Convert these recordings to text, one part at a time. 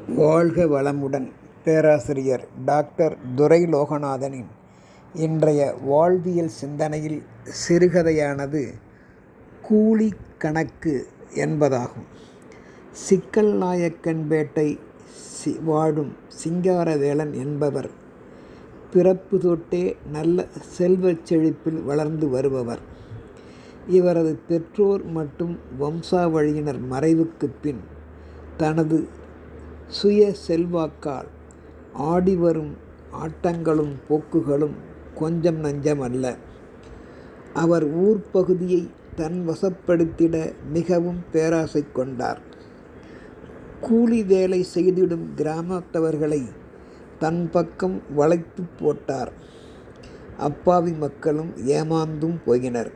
வாழ்க வளமுடன். பேராசிரியர் டாக்டர் துரை லோகநாதனின் இன்றைய வாழ்வியல் சிந்தனையில் சிறுகதையானது கூலி கணக்கு என்பதாகும். சிக்கல்நாயக்கன்பேட்டை வாழும் சிங்காரவேலன் என்பவர் பிறப்பு தொட்டே நல்ல செல்வச் செழிப்பில் வளர்ந்து வருபவர். இவரது பெற்றோர் மற்றும் வம்சாவழியினர் மறைவுக்குப் பின் தனது சுய செல்வாக்கால் ஆடிவரும் ஆட்டங்களும் போக்குகளும் கொஞ்சம் நஞ்சமல்ல. அவர் ஊர் பகுதியை தன் வசப்படுத்திட மிகவும் பேராசை கொண்டார். கூலி வேலை செய்திடும் கிராமத்தவர்களை தன் பக்கம் வளைத்து போட்டார். அப்பாவி மக்களும் ஏமாந்தும் போயினர்.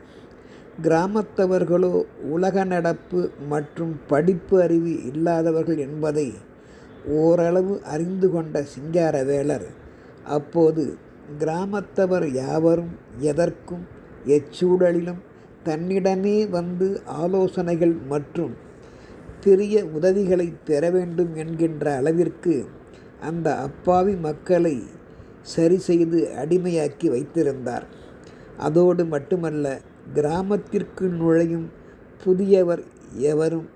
கிராமத்தவர்களோ உலக நடப்பு மற்றும் படிப்பு அறிவு இல்லாதவர்கள் என்பதை ஓரளவு அறிந்து கொண்ட சிங்காரவேலர் அப்போது கிராமத்தவர் யாவரும் எதற்கும் எச்சூழலிலும் தன்னிடமே வந்து ஆலோசனைகள் மற்றும் பெரிய உதவிகளை பெற வேண்டும் என்கின்ற அளவிற்கு அந்த அப்பாவி மக்களை சரி செய்து அடிமையாக்கி வைத்திருந்தார். அதோடு மட்டுமல்ல, கிராமத்திற்கு நுழையும் புதியவர் எவரும்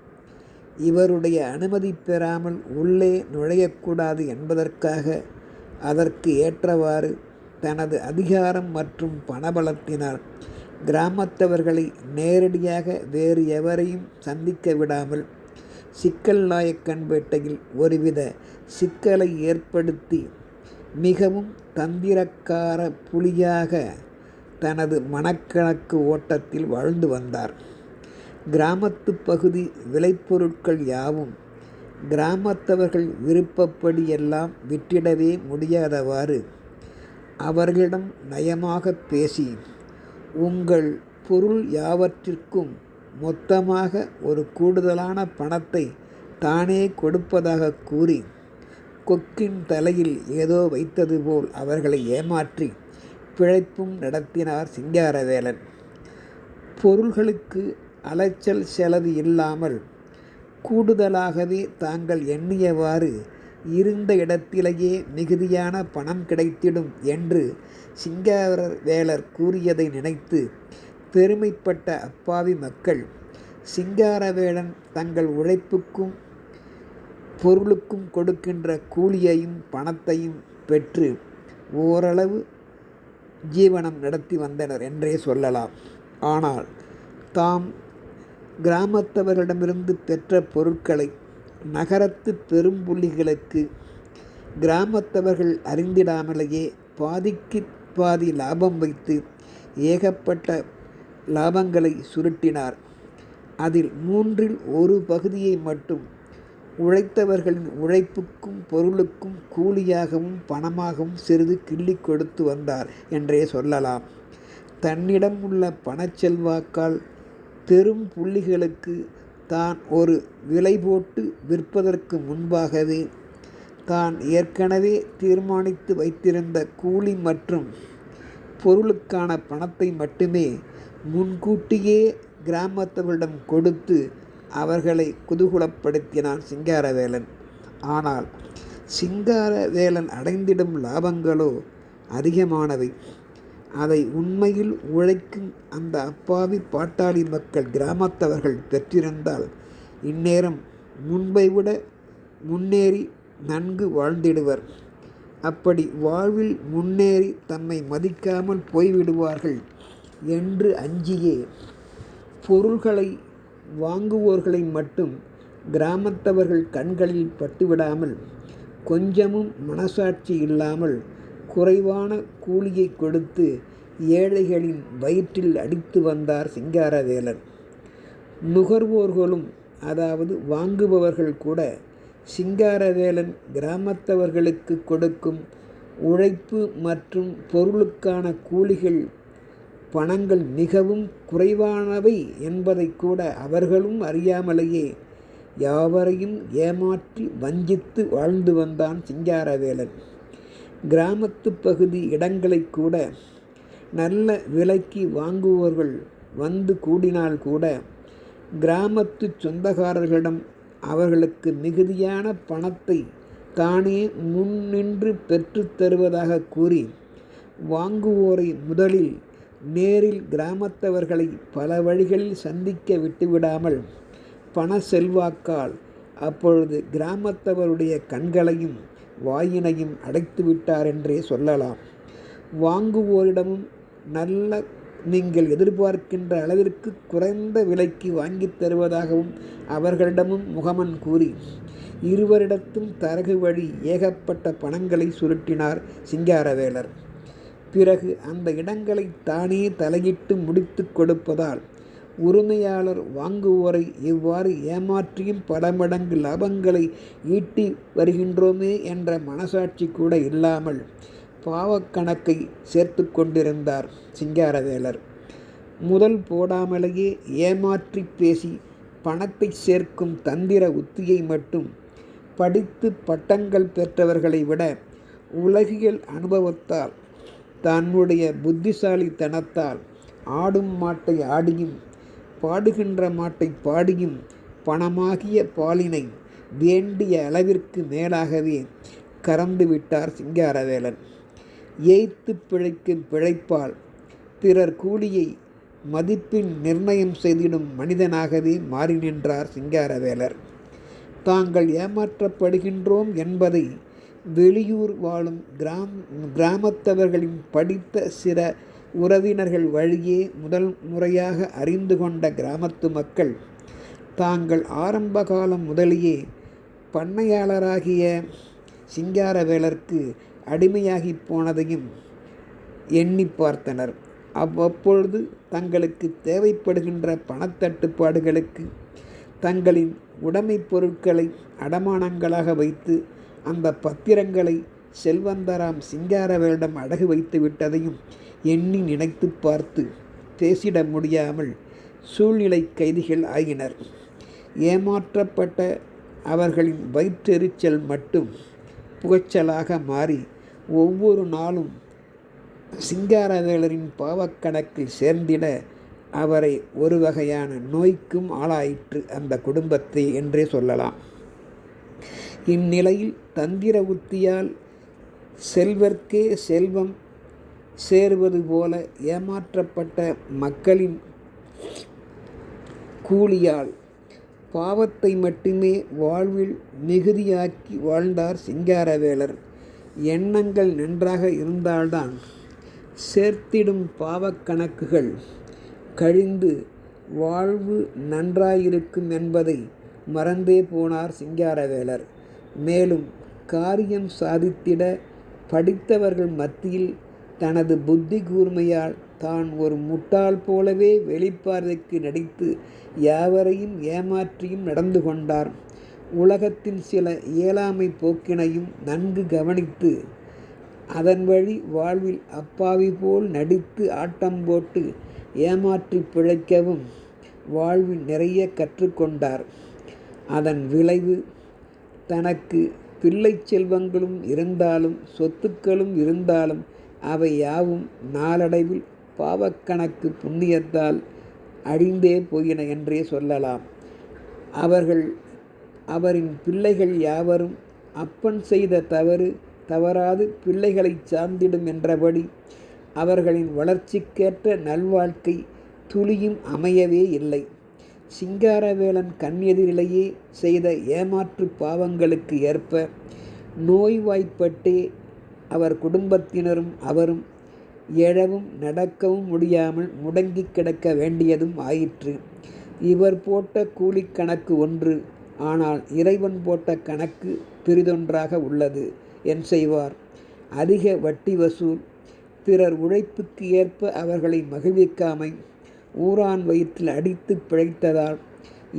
இவருடைய அனுமதி பெறாமல் உள்ளே நுழையக்கூடாது என்பதற்காக அதற்கு ஏற்றவாறு தனது அதிகாரம் மற்றும் பணபலத்தினால் கிராமத்தவர்களை நேரடியாக வேறு எவரையும் சந்திக்க விடாமல் சிக்கல்நாயக்கன்பேட்டையில் ஒருவித சிக்கலை ஏற்படுத்தி மிகவும் தந்திரக்கார புலியாக தனது மனக்கணக்கு ஓட்டத்தில் வாழ்ந்து வந்தார். கிராமத்து பகுதி விளைபொருட்கள் யாவும் கிராமத்தவர்கள் விருப்பப்படி எல்லாம் விற்றிடவே முடியாதவாறு அவர்களிடம் நயமாக பேசி உங்கள் பொருள் யாவற்றிற்கும் மொத்தமாக ஒரு கூடுதலான பணத்தை தானே கொடுப்பதாக கூறி கொக்கின் தலையில் ஏதோ வைத்தது போல் அவர்களை ஏமாற்றி பிழைப்பும் நடத்தினார் சிங்காரவேலன். பொருள்களுக்கு அலைச்சல் செலவு இல்லாமல் கூடுதலாகவே தாங்கள் எண்ணியவாறு இருந்த இடத்திலேயே மிகுதியான பணம் கிடைத்திடும் என்று சிங்காரவேலர் கூறியதை நினைத்து பெருமைப்பட்ட அப்பாவி மக்கள் சிங்காரவேலன் தங்கள் உழைப்புக்கும் பொருளுக்கும் கொடுக்கின்ற கூலியையும் பணத்தையும் பெற்று ஓரளவு ஜீவனம் நடத்தி வந்தனர் என்றே சொல்லலாம். ஆனால் தாம் கிராமத்தவர்களிடமிருந்து பெற்ற பொருட்களை நகரத்து பெரும்புள்ளிகளுக்கு கிராமத்தவர்கள் அறிந்திடாமலேயே பாதிக்கு பாதி லாபம் வைத்து ஏகப்பட்ட லாபங்களை சுருட்டினார். அதில் 1/3 பகுதியை மட்டும் உழைத்தவர்களின் உழைப்புக்கும் பொருளுக்கும் கூலியாகவும் பணமாகவும் சிறிது கிள்ளி கொடுத்து வந்தார் என்றே சொல்லலாம். தன்னிடம் உள்ள பணச்செல்வாக்கால் பெரும் புள்ளிகளுக்கு தான் ஒரு விலை போட்டு விற்பதற்கு முன்பாகவே தான் ஏற்கனவே தீர்மானித்து வைத்திருந்த கூலி மற்றும் பொருளுக்கான பணத்தை மட்டுமே முன்கூட்டியே கிராமத்தவரிடம் கொடுத்து அவர்களை குதூகலப்படுத்தினான் சிங்காரவேலன். ஆனால் சிங்காரவேலன் அடைந்திடும் லாபங்களோ அதிகமானவை. அதை உண்மையில் உழைக்கும் அந்த அப்பாவி பாட்டாளி மக்கள் கிராமத்தவர்கள் பெற்றிருந்தால் இந்நேரம் முன்பை விட முன்னேறி நன்கு வாழ்ந்திடுவர். அப்படி வாழ்வில் முன்னேறி தம்மை மதிக்காமல் போய்விடுவார்கள் என்று அஞ்சியே பொருள்களை வாங்குவோர்களை மட்டும் கிராமத்தவர்கள் கண்களில் பட்டுவிடாமல் கொஞ்சமும் மனசாட்சி இல்லாமல் குறைவான கூலியை கொடுத்து ஏழைகளின் வயிற்றில் அடித்து வந்தார் சிங்காரவேலன். நுகர்வோர்களும் அதாவது வாங்குபவர்கள் கூட சிங்காரவேலன் கிராமத்தவர்களுக்கு கொடுக்கும் உழைப்பு மற்றும் பொருளுக்கான கூலிகள் பணங்கள் மிகவும் குறைவானவை என்பதை கூட அவர்களும் அறியாமலேயே யாவரையும் ஏமாற்றி வஞ்சித்து வாழ்ந்து வந்தான் சிங்காரவேலன். கிராமத்து பகுதி இடங்களை கூட நல்ல விலைக்கு வாங்குவோர்கள் வந்து கூடினால் கூட கிராமத்து சொந்தக்காரர்களிடம் அவர்களுக்கு மிகுதியான பணத்தை தானே முன்னின்று பெற்றுத் தருவதாக கூறி வாங்குவோரை முதலில் நேரில் கிராமத்தவர்களை பல வழிகளில் சந்திக்க விட்டுவிடாமல் பண செல்வாக்கால் அப்பொழுது கிராமத்தவருடைய கண்களையும் வாயினையும் அடைத்து விட்டார் என்றே சொல்லலாம். வாங்குவோரிடமும் நல்ல நீங்கள் எதிர்பார்க்கின்ற அளவிற்கு குறைந்த விலைக்கு வாங்கித் தருவதாகவும் அவர்களிடமும் முகமன் கூறி இருவரிடத்தும் தரகு வழி ஏகப்பட்ட பணங்களை சுருட்டினார் சிங்காரவேலர். பிறகு அந்த இடங்களை தானே தலையிட்டு முடித்து கொடுப்பதால் உரிமையாளர் வாங்குவோரை இவ்வாறு ஏமாற்றியும் பல மடங்கு லாபங்களை ஈட்டி வருகின்றோமே என்ற மனசாட்சி கூட இல்லாமல் பாவக்கணக்கை சேர்த்து கொண்டிருந்தார் சிங்காரவேலர். முதல் போடாமலேயே ஏமாற்றி பேசி பணத்தை சேர்க்கும் தந்திர உத்தியை மட்டும் படித்து பட்டங்கள் பெற்றவர்களை விட உலகியல் அனுபவத்தால் தன்னுடைய புத்திசாலித்தனத்தால் ஆடும் மாட்டை ஆடியும் பாடுகின்ற மாட்டை பாடியும் பணமாகிய பாலினை வேண்டிய அளவிற்கு மேலாகவே கறந்து விட்டார் சிங்காரவேலன். ஏய்த்து பிழைக்கும் பிழைப்பால் பிறர் கூலியை மதிப்பின் நிர்ணயம் செய்திடும் மனிதனாகவே மாறி நின்றார் சிங்காரவேலர். தாங்கள் ஏமாற்றப்படுகின்றோம் என்பதை வெளியூர் வாழும் கிராமத்தவர்களின் படித்த சில உறவினர்கள் வழியே முதல் முறையாக அறிந்து கொண்ட கிராமத்து மக்கள் தாங்கள் ஆரம்ப காலம் முதலியே பண்ணையாளராகிய சிங்காரவேலருக்கு அடிமையாகி போனதையும் எண்ணி பார்த்தனர். அவ்வப்பொழுது தங்களுக்கு தேவைப்படுகின்ற பணத்தட்டுப்பாடுகளுக்கு தங்களின் உடைமைப் பொருட்களை அடமானங்களாக வைத்து அந்த பத்திரங்களை செல்வந்தராம் சிங்காரவேலிடம் அடகு வைத்து விட்டதையும் எண்ணி நினைத்து பார்த்து பேசிட முடியாமல் சூழ்நிலை கைதிகள் ஆகினர். ஏமாற்றப்பட்ட அவர்களின் வயிற்றெரிச்சல் மட்டும் புகைச்சலாக மாறி ஒவ்வொரு நாளும் சிங்காரவேலரின் பாவக்கணக்கில் சேர்ந்திட அவரை ஒரு வகையான நோய்க்கும் ஆளாயிற்று அந்த குடும்பத்தை என்றே சொல்லலாம். இந்நிலையில் தந்திர உத்தியால் செல்வர்க்கே செல்வம் சேருவது போல ஏமாற்றப்பட்ட மக்களின் கூலியால் பாவத்தை மட்டுமே வாழ்வில் மிகுதியாக்கி வாழ்ந்தார் சிங்காரவேலர். எண்ணங்கள் நன்றாக இருந்தால்தான் சேர்த்திடும் பாவக்கணக்குகள் கழிந்து வாழ்வு நன்றாயிருக்கும் என்பதை மறந்தே போனார் சிங்காரவேலர். மேலும் காரியம் சாதித்திட படித்தவர்கள் மத்தியில் தனது புத்தி கூர்மையால் தான் ஒரு முட்டாள் போலவே வெளிப்பார்வைக்கு நடித்து யாவரையும் ஏமாற்றியும் நடந்து கொண்டார். உலகத்தின் சில இயலாமை போக்கினையும் நன்கு கவனித்து அதன் வழி வாழ்வில் அப்பாவி போல் நடித்து ஆட்டம் போட்டு ஏமாற்றி பிழைக்கவும் வாழ்வில் நிறைய கற்றுக்கொண்டார். அதன் விளைவு தனக்கு பிள்ளை செல்வங்களும் இருந்தாலும் சொத்துக்களும் இருந்தாலும் அவை யாவும் நாளடைவில் பாவக்கணக்கு புண்ணியத்தால் அழிந்தே போயின என்றே சொல்லலாம். அவரின் பிள்ளைகள் யாவரும் அப்பன் செய்த தவறு தவறாது பிள்ளைகளை சார்ந்திடும் என்றபடி அவர்களின் வளர்ச்சிக்கேற்ற நல்வாழ்க்கை துளியும் அமையவே இல்லை. சிங்காரவேலன் கண்ணெதிரிலேயே செய்த ஏமாற்று பாவங்களுக்கு ஏற்ப நோய்வாய்ப்பட்டே அவர் குடும்பத்தினரும் அவரும் எழவும் நடக்கவும் முடியாமல் முடங்கி கிடக்க வேண்டியதும் ஆயிற்று. இவர் போட்ட கூலிக்கணக்கு ஒன்று, ஆனால் இறைவன் போட்ட கணக்கு பெரிதொன்றாக உள்ளது. என் செய்வார்? அதிக வட்டி வசூல், பிறர் உழைப்புக்கு ஏற்ப அவர்களை மகிழ்விக்காமை, ஊரான் வயிற்றில் அடித்து பிழைத்ததால்,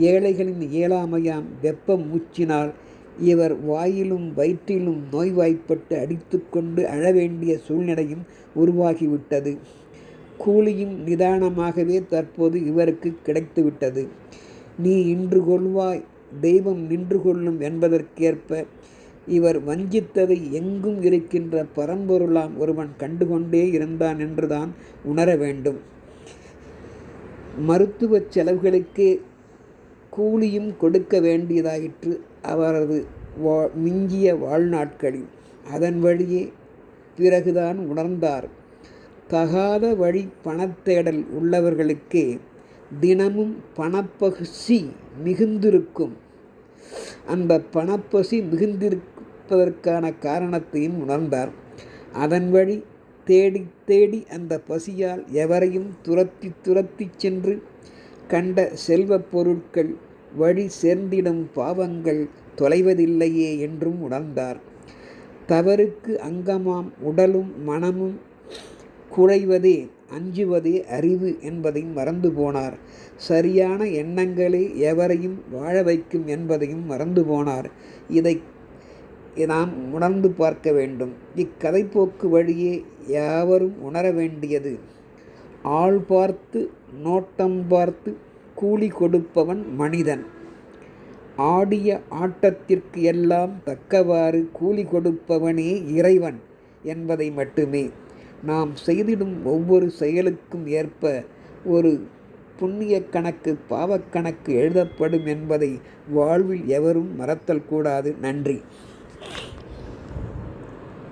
ஏழைகளின் இயலாமையாம் வெப்ப மூச்சினால் இவர் வாயிலும் வயிற்றிலும் நோய்வாய்ப்பட்டு அடித்து கொண்டு அழவேண்டிய சூழ்நிலையும் உருவாகிவிட்டது. கூலியும் நிதானமாகவே தற்போது இவருக்கு கிடைத்துவிட்டது. நீ இன்று கொள்வாய், தெய்வம் நின்று கொள்ளும் என்பதற்கேற்ப இவர் வஞ்சித்ததை எங்கும் இருக்கின்ற பரம்பொருளாம் ஒருவன் கண்டுகொண்டே இருந்தான் என்றுதான் உணர வேண்டும். மருத்துவ செலவுகளுக்கே கூலியும் கொடுக்க வேண்டியதாயிற்று. அவரது மிஞ்சிய வாழ்நாட்களில். அதன் வழியே பிறகுதான் உணர்ந்தார், தகாத வழி பணத்தேடல் உள்ளவர்களுக்கே தினமும் பணப்பசி மிகுந்திருக்கும். அந்த பணப்பசி மிகுந்திருப்பதற்கான காரணத்தையும் உணர்ந்தார். அதன் வழி தேடி தேடி அந்த பசியால் எவரையும் துரத்தி துரத்தி சென்று கண்ட செல்வப் பொருட்கள் வழி சேர்ந்திடும் பாவங்கள் தொலைவதில்லையே என்றும் உணர்ந்தார். தவறுக்கு அங்கமாம் உடலும் மனமும் குழைவதே அஞ்சுவதே அறிவு என்பதை மறந்து போனார். சரியான எண்ணங்களே எவரையும் வாழ வைக்கும் என்பதையும் மறந்து போனார். இதை நாம் உணர்ந்து பார்க்க வேண்டும். இக்கதைப்போக்கு வழியே யாவரும் உணர வேண்டியது, ஆள் பார்த்து நோட்டம் பார்த்து கூலி கொடுப்பவன் மனிதன். ஆடிய ஆட்டத்திற்கு எல்லாம் தக்கவாறு கூலி கொடுப்பவனே இறைவன் என்பதை மட்டுமே. நாம் செய்திடும் ஒவ்வொரு செயலுக்கும் ஏற்ப ஒரு புண்ணிய கணக்கு பாவக்கணக்கு எழுதப்படும் என்பதை வாழ்வில் எவரும் மறத்தல் கூடாது. நன்றி.